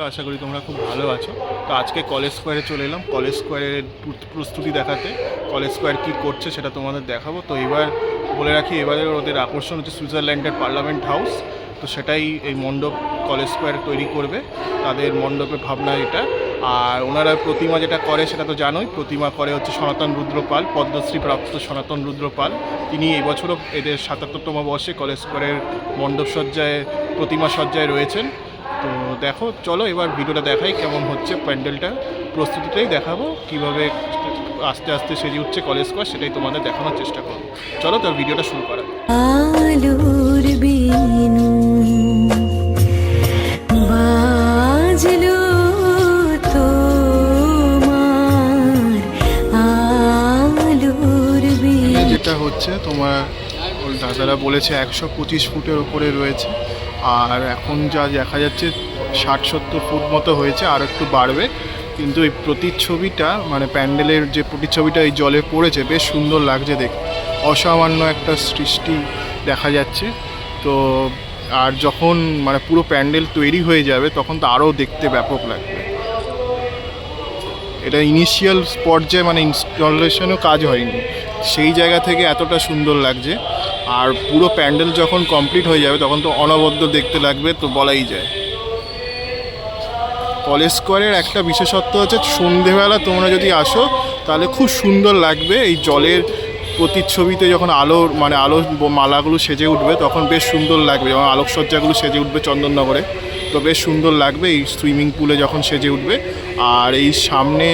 আশা করি তোমরা খুব ভালো আছো। তো আজকে কলেজ স্কোয়ারে চলে এলাম কলেজ স্কোয়ারের প্রস্তুতি দেখাতে। কলেজ স্কোয়ার কী করছে সেটা তোমাদের দেখাবো। তো এবার বলে রাখি, এবারে ওদের আকর্ষণ হচ্ছে সুইজারল্যান্ডের পার্লামেন্ট হাউস। তো সেটাই এই মণ্ডপ কলেজ স্কোয়ার তৈরি করবে, তাদের মণ্ডপের ভাবনা এটা। আর ওনারা প্রতিমা যেটা করে সেটা তো জানোই, প্রতিমা করে হচ্ছে সনাতন রুদ্র পাল, পদ্মশ্রী প্রাপ্ত সনাতন রুদ্র পাল। তিনি এবছরও এদের ৭৭তম বর্ষে কলেজ স্কোয়ারের মণ্ডপ সজ্জায় প্রতিমা সজ্জায় রয়েছেন। তো দেখো, চলো এবার ভিডিওটা দেখাই কেমন হচ্ছে প্যান্ডেলটা, প্রস্তুতিটাই দেখাবো কীভাবে আস্তে আস্তে সেজে উঠছে কলেজ স্কোয়ার, সেটাই তোমাদের দেখানোর চেষ্টা করবো। চলো তার ভিডিওটা শুরু করা। আলোর বিনু বাজলো তোমার, আলোর বিনু। যেটা হচ্ছে তোমার ওই দাদারা বলেছে 125 ফুটের উপরে রয়েছে, আর এখন যা দেখা যাচ্ছে 60-70 ফুট মতো হয়েছে, আর একটু বাড়বে। কিন্তু এই প্রতিচ্ছবিটা মানে প্যান্ডেলের যে প্রতিচ্ছবিটা এই জলে পড়েছে, বেশ সুন্দর লাগছে দেখতে, অসামান্য একটা সৃষ্টি দেখা যাচ্ছে। তো আর যখন মানে পুরো প্যান্ডেল তৈরি হয়ে যাবে তখন তো আরও দেখতে ব্যাপক লাগবে। এটা ইনিশিয়াল পর্যায়ে মানে ইনস্টলেশনও কাজ হয়নি, সেই জায়গা থেকে এতটা সুন্দর লাগছে। আর পুরো প্যান্ডেল যখন কমপ্লিট হয়ে যাবে তখন তো অনবদ্য দেখতে লাগবে, তো বলাই যায়। কলেজ স্কোয়ারের একটা বিশেষত্ব হচ্ছে সন্ধেবেলা তোমরা যদি আসো তাহলে খুব সুন্দর লাগবে। এই জলের প্রতিচ্ছবিতে যখন আলোর মানে আলো মালাগুলো সেজে উঠবে তখন বেশ সুন্দর লাগবে, যখন আলোকসজ্জাগুলো সেজে উঠবে চন্দননগরে, তো বেশ সুন্দর লাগবে এই সুইমিং পুলে যখন সেজে উঠবে। আর এই সামনে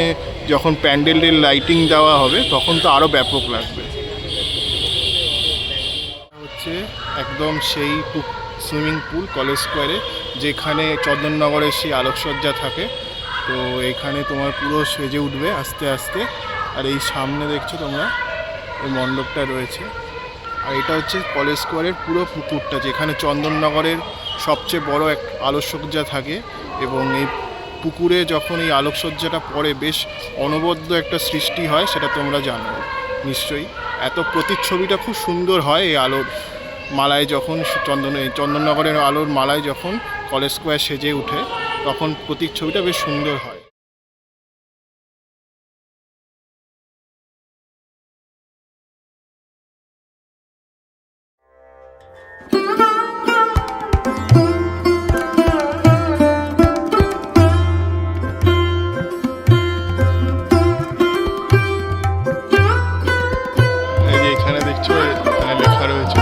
যখন প্যান্ডেলের লাইটিং দেওয়া হবে তখন তো আরও ব্যাপক লাগবে। হচ্ছে একদম সেই সুইমিং পুল কলেজ স্কোয়ারে, যেখানে চন্দননগরের সেই আলোকসজ্জা থাকে। তো এখানে তোমার পুরো সেজে উঠবে আস্তে আস্তে। আর এই সামনে দেখছো তোমরা এই মণ্ডপটা রয়েছে, আর এটা হচ্ছে কলেজ স্কোয়ারের পুরো পুকুরটা, যেখানে চন্দননগরের সবচেয়ে বড় এক আলোকসজ্জা থাকে। এবং এই পুকুরে যখন এই আলোকসজ্জাটা পড়ে বেশ অনবদ্য একটা সৃষ্টি হয়, সেটা তোমরা জানো নিশ্চয়ই। এত প্রতিচ্ছবিটা খুব সুন্দর হয় এই আলোর মালায়, যখন চন্দননগরের আলোর মালায় যখন কলেজ স্কোয়ার সেজে উঠে তখন প্রতিচ্ছবিটা বেশ সুন্দর হয়। এই যে এখানে দেখছো, এখানে লেখা রয়েছে।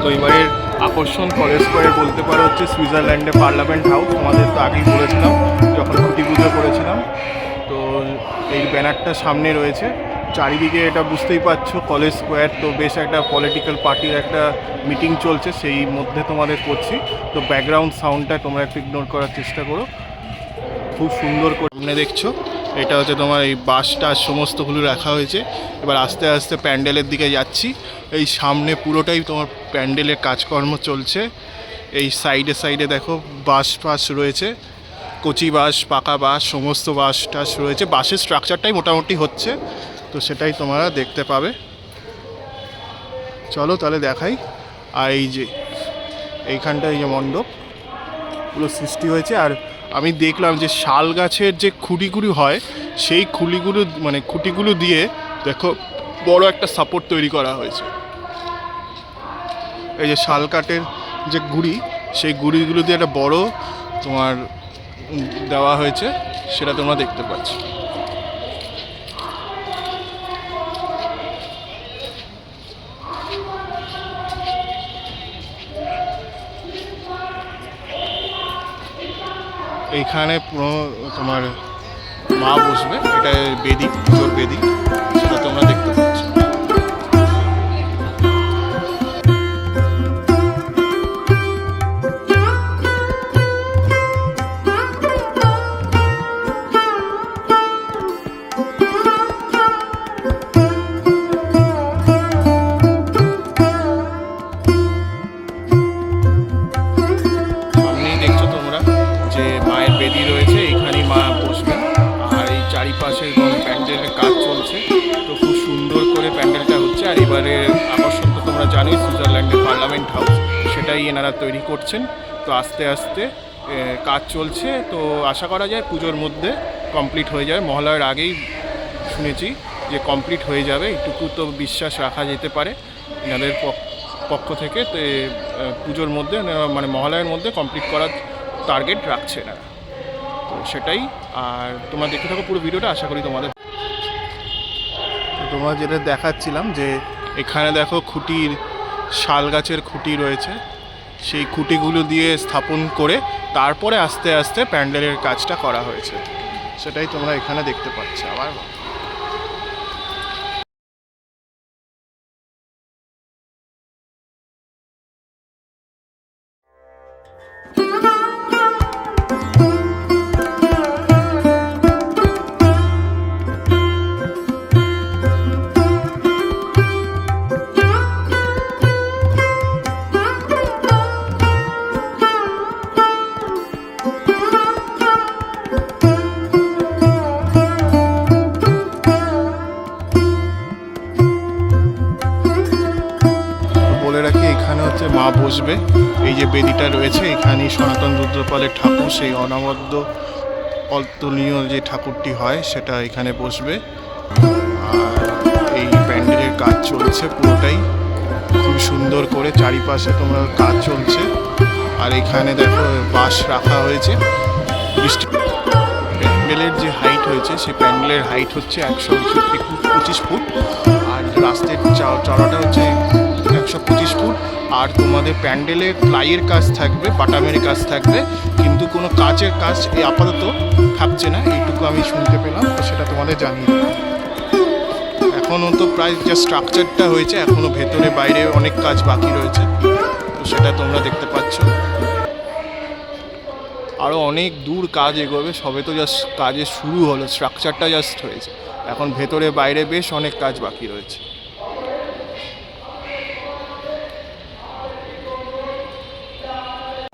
তো এবারের আকর্ষণ কলেজ স্কোয়ারে বলতে পারো হচ্ছে সুইজারল্যান্ডে পার্লামেন্ট হাউস। তোমাদের তো আগেই বলেছিলাম যখন খুঁটি পুজো করেছিলাম। তো এই ব্যানারটা সামনে রয়েছে, চারিদিকে এটা বুঝতেই পারছো কলেজ স্কোয়ার। তো বেশ একটা পলিটিক্যাল পার্টির একটা মিটিং চলছে, সেই মধ্যে তোমাদের করছি। তো ব্যাকগ্রাউন্ড সাউন্ডটা তোমরা একটু ইগনোর করার চেষ্টা করো। খুব সুন্দর করে সামনে দেখছো, এটা হচ্ছে তোমার এই বাসটা সমস্তগুলো রাখা হয়েছে। এবার আস্তে আস্তে প্যান্ডেলের দিকে যাচ্ছি। এই সামনে পুরোটাই তোমার প্যান্ডেলের কাজকর্ম চলছে। এই সাইডে সাইডে দেখো বাঁশ ফাঁস রয়েছে, কচি বাঁশ, পাকা বাঁশ, সমস্ত বাঁশ টাস রয়েছে। বাঁশের স্ট্রাকচারটাই মোটামুটি হচ্ছে, তো সেটাই তোমরা দেখতে পাবে। চলো তাহলে দেখাই। আর এই যে এইখানটা এই যে মণ্ডপ পুরো সৃষ্টি হয়েছে। আর আমি দেখলাম যে শাল গাছের যে খুঁটিগুলো হয়, সেই খুঁটিগুলো দিয়ে দেখো বড় একটা সাপোর্ট তৈরি করা হয়েছে। এই যে শাল কাঠের যে গুঁড়ি, সেই গুঁড়িগুলো দিয়ে একটা বড় তোমার দেওয়া হয়েছে, সেটা তোমরা দেখতে পাচ্ছ। এইখানে পুরো তোমার মা বসবে, এটা বেদি, পুজোর বেদি, সেটা তোমরা দেখতে পাচ্ছ। বেদি রয়েছে, এইখানেই মা বসবেন। আর এই চারিপাশে প্যান্ডেলের কাজ চলছে, তো খুব সুন্দর করে প্যান্ডেলটা হচ্ছে। আর এবারে আকর্ষণ তো তোমরা জানোই সুইজারল্যান্ডের পার্লামেন্ট হাউস, সেটাই এনারা তৈরি করছেন। তো আস্তে আস্তে কাজ চলছে, তো আশা করা যায় পুজোর মধ্যে কমপ্লিট হয়ে যাবে। মহালয়ার আগেই শুনেছি যে কমপ্লিট হয়ে যাবে, এটুকু তো বিশ্বাস রাখা যেতে পারে এনাদের পক্ষ থেকে। তো পুজোর মধ্যে মানে মহালয়ার মধ্যে কমপ্লিট করার টার্গেট রাখছে না, তো সেটাই। আর তোমরা দেখতে থাকো পুরো ভিডিওটা, আশা করি তোমাদের। তো তোমরা যেটা দেখাচ্ছিলাম যে এখানে দেখো খুঁটির, শাল গাছের খুঁটি রয়েছে, সেই খুঁটিগুলো দিয়ে স্থাপন করে তারপরে আস্তে আস্তে প্যান্ডেলের কাজটা করা হয়েছে, সেটাই তোমরা এখানে দেখতে পাচ্ছ। আবার বলে রাখি, এখানে হচ্ছে মা বসবে। এই যে বেদিটা রয়েছে, এখানেই সনাতন রুদ্রপালের ঠাকুর, সেই অনবদ্য অতুলনীয় যে ঠাকুরটি হয় সেটা এখানে বসবে। আর এই প্যান্ডেলের কাজ চলছে পুরোটাই খুব সুন্দর করে, চারিপাশে তোমরা কাজ চলছে। আর এখানে দেখো বাঁশ রাখা হয়েছে। প্যান্ডেলের যে হাইট হয়েছে, সেই প্যান্ডেলের হাইট হচ্ছে 125 ফুট, আর রাস্তার চড়াটা হচ্ছে 125 ফুট। আর তোমাদের প্যান্ডেলে প্লাইয়ের কাজ থাকবে, বাটামের কাজ থাকবে, কিন্তু কোনো কাচের কাজ এই আপাতত থাকছে না, এইটুকু আমি শুনতে পেলাম, তো সেটা তোমাদের জানিয়ে দিলাম। এখনও তো প্রায় যে স্ট্রাকচারটা হয়েছে, এখনও ভেতরে বাইরে অনেক কাজ বাকি রয়েছে, তো সেটা তোমরা দেখতে পাচ্ছ। আরও অনেক দূর কাজ এগোবে, সবে তো জাস্ট কাজের শুরু হলো, স্ট্রাকচারটা জাস্ট হয়েছে, এখন ভেতরে বাইরে বেশ অনেক কাজ বাকি রয়েছে।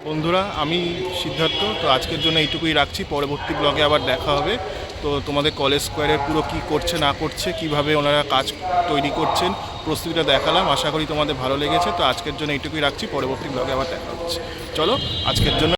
বন্ধুরা, আমি সিদ্ধার্থ, তো আজকের জন্য এইটুকুই রাখছি। পরবর্তী ব্লগে আবার দেখা হবে। তো তোমাদের কলেজ স্কোয়ারে পুরো কী করছে না করছে, কিভাবে ওনারা কাজ তৈরি করছেন, প্রস্তুতিটা দেখালাম। আশা করি তোমাদের ভালো লেগেছে। তো আজকের জন্য এইটুকুই রাখছি, পরবর্তী ব্লগে আবার দেখা হচ্ছে। চলো, আজকের জন্য